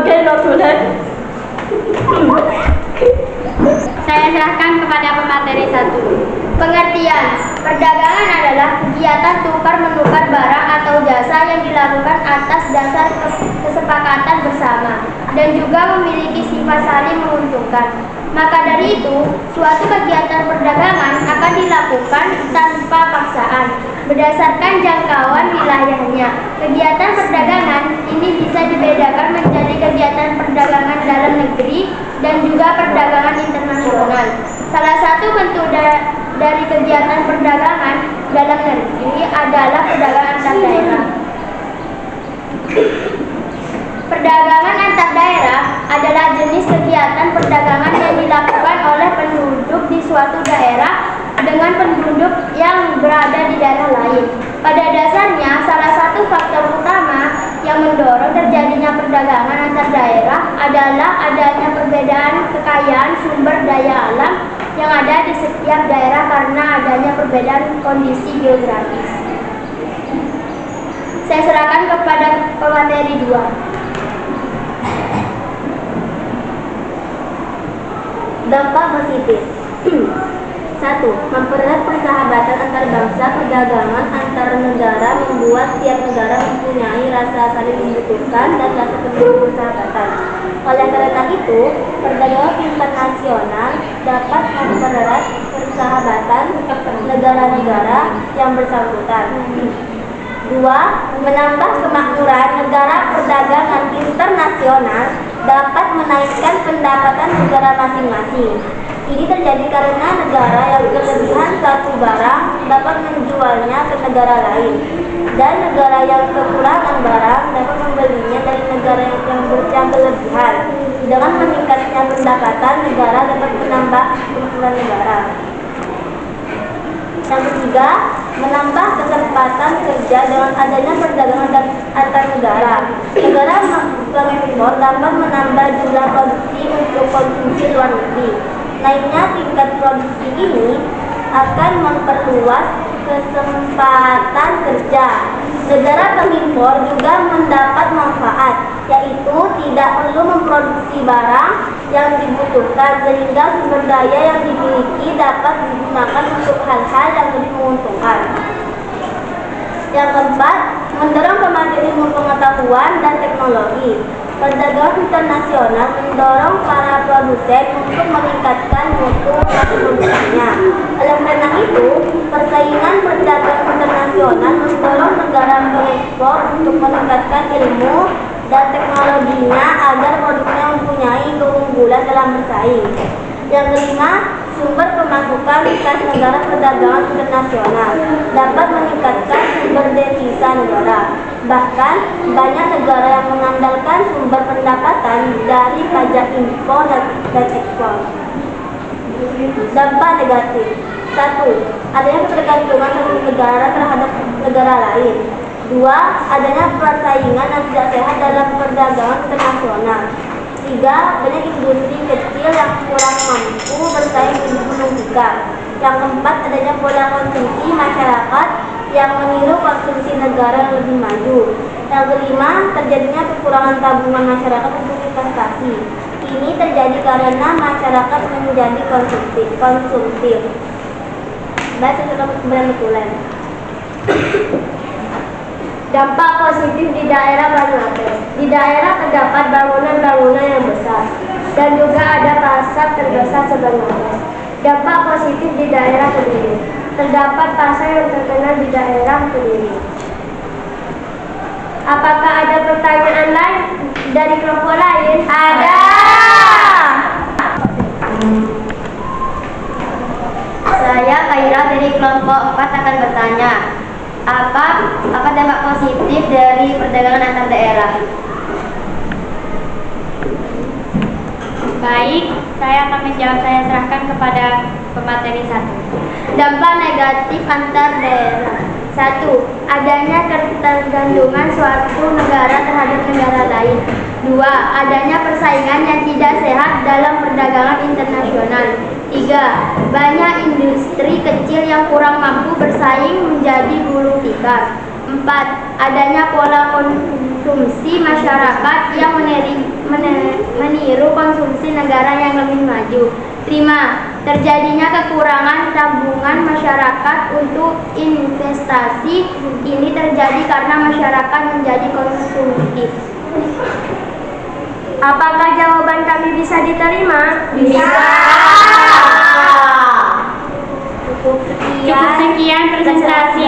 sebagai notulen. Saya serahkan kepada pemateri 1. Pengertian: perdagangan adalah kegiatan tukar-menukar barang atau jasa yang dilakukan atas dasar kesepakatan bersama dan juga memiliki sifat saling menguntungkan. Maka dari itu, suatu kegiatan perdagangan akan dilakukan tanpa paksaan, berdasarkan jangkauan wilayahnya. Kegiatan perdagangan ini bisa dibedakan menjadi kegiatan perdagangan dalam negeri dan juga perdagangan internasional. Salah satu bentuk dari kegiatan perdagangan dalam negeri adalah perdagangan antar daerah. Perdagangan antar daerah adalah jenis kegiatan perdagangan yang dilakukan oleh penduduk di suatu daerah dengan penduduk yang berada di daerah lain. Pada dasarnya, salah satu faktor utama yang mendorong terjadinya perdagangan antar daerah adalah adanya perbedaan kekayaan sumber daya alam yang ada di setiap daerah karena adanya perbedaan kondisi geografis. Saya serahkan kepada pemateri 2. Dampak positif. 1. Mempererat persahabatan antar bangsa. Perdagangan antar negara membuat tiap negara mempunyai rasa saling membutuhkan dan rasa peduli persahabatan. Oleh karena itu, perdagangan internasional dapat mempererat persahabatan negara-negara yang bersangkutan. 2. Menambah kemakmuran. Negara perdagangan internasional dapat menaikkan pendapatan negara masing-masing. Ini terjadi karena negara yang kelebihan suatu barang dapat menjualnya ke negara lain, dan negara yang kekurangan barang dapat membelinya dari negara yang kelebihan. Dengan meningkatnya pendapatan, negara dapat menambah kemakmuran negara. Yang ketiga, menambah kesempatan kerja dengan adanya perdagangan antar negara. Negara pengekspor dapat menambah jumlah produksi untuk konsumsi luar negeri. Naiknya tingkat produksi ini akan memperluas kesempatan kerja. Negara pengimpor juga mendapat manfaat, yaitu tidak perlu memproduksi barang yang dibutuhkan, sehingga sumber daya yang dimiliki dapat digunakan untuk hal-hal yang lebih menguntungkan. Yang keempat, mendorong kemajuan ilmu pengetahuan dan teknologi. Perdagangan internasional mendorong para produsen untuk meningkatkan mutu produksinya. Oleh karena itu, persaingan perdagangan internasional mendorong negara pengekspor untuk meningkatkan ilmu dan teknologinya agar produknya mempunyai keunggulan dalam bersaing. Yang kelima, sumber pemasukan kas negara perdagangan internasional dapat meningkatkan sumber devisa negara. Bahkan, banyak negara yang mengandalkan sumber pendapatan dari pajak impor dan ekspor. Dampak negatif. 1. Adanya ketergantungan satu negara terhadap negara lain. 2. Adanya persaingan yang tidak sehat dalam perdagangan internasional. 3. Banyak industri kecil yang kurang mampu bersaing untuk menunjukkan. Yang keempat, adanya pola konsumsi masyarakat yang meniru konsumsi negara yang lebih maju. Yang kelima, terjadinya kekurangan tabungan masyarakat untuk investasi. Ini terjadi karena masyarakat menjadi konsumtif. Baca kemudian betulan. Dampak positif di daerah Bangladesh. Di daerah terdapat bangunan-bangunan yang besar dan juga ada pasar terbesar se-Bangladesh. Dampak positif di daerah Kediri. Terdapat pasar yang terkenal di daerah Kediri. Apakah ada pertanyaan lain dari kelompok lain? Ada. Saya Kaira dari kelompok 4 akan bertanya, apa dampak positif dari perdagangan antar daerah? Baik, saya akan menjawab. Saya serahkan kepada pemateri 1. Dampak negatif antar daerah. 1. Adanya ketergantungan suatu negara terhadap negara lain. 2. Adanya persaingan yang tidak sehat dalam perdagangan internasional. 3. Banyak industri kecil yang kurang mampu bersaing menjadi gulung tikar. 4. Adanya pola konsumsi masyarakat yang meniru konsumsi negara yang lebih maju. 5. Terjadinya kekurangan tabungan masyarakat untuk investasi. Ini terjadi karena masyarakat menjadi konsumtif. Apakah jawaban kami bisa diterima? Bisa. Cukup sekian presentasi